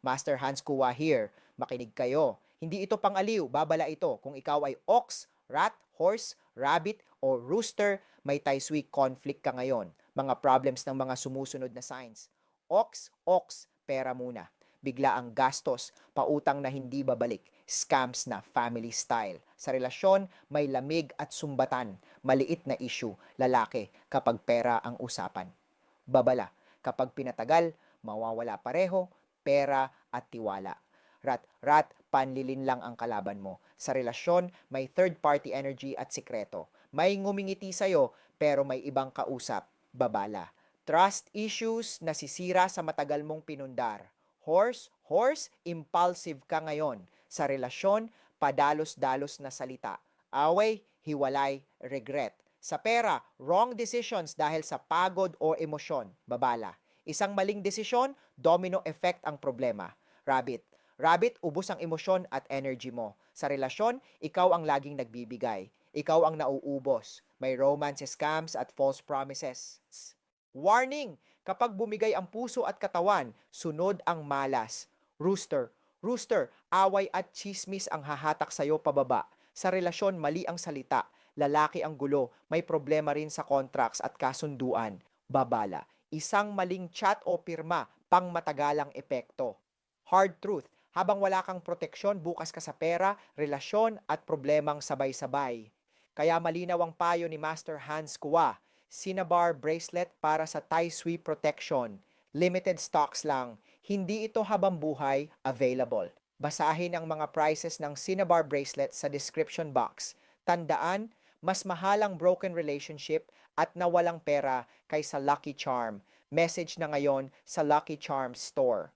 Master Hans Kua here. Makinig kayo. Hindi ito pang-aliw, babala ito. Kung ikaw ay ox, rat, horse, rabbit, o rooster, may Tai Sui conflict ka ngayon. Mga problems ng mga sumusunod na signs. Ox, ox, pera muna. Bigla ang gastos, pautang na hindi babalik, scams na family style. Sa relasyon, may lamig at sumbatan, maliit na issue, lalaki kapag pera ang usapan. Babala, kapag pinatagal, mawawala pareho, pera at tiwala. Rat, panlilin lang ang kalaban mo. Sa relasyon, may third-party energy at sikreto. May ngumingiti sa'yo, pero may ibang kausap. Babala. Trust issues nasisira sa matagal mong pinundar. Horse, impulsive ka ngayon. Sa relasyon, padalos-dalos na salita. Away, hiwalay, regret. Sa pera, wrong decisions dahil sa pagod o emosyon. Babala. Isang maling desisyon, domino effect ang problema. Rabbit, ubos ang emosyon at energy mo. Sa relasyon, ikaw ang laging nagbibigay. Ikaw ang nauubos. May romance scams at false promises. Warning! Kapag bumigay ang puso at katawan, sunod ang malas. Rooster, away at chismis ang hahatak sa'yo pababa. Sa relasyon, mali ang salita. Lalaki ang gulo. May problema rin sa contracts at kasunduan. Babala. Isang maling chat o pirma, pang matagalang epekto. Hard truth. Habang wala kang proteksyon, bukas ka sa pera, relasyon at problemang sabay-sabay. Kaya malinaw ang payo ni Master Hans Kua. Cinnabar bracelet para sa Tai Sui protection. Limited stocks lang. Hindi ito habang buhay, available. Basahin ang mga prices ng Cinnabar bracelet sa description box. Tandaan, mas mahalang broken relationship at nawalang pera kaysa Lucky Charm. Message na ngayon sa Lucky Charm store.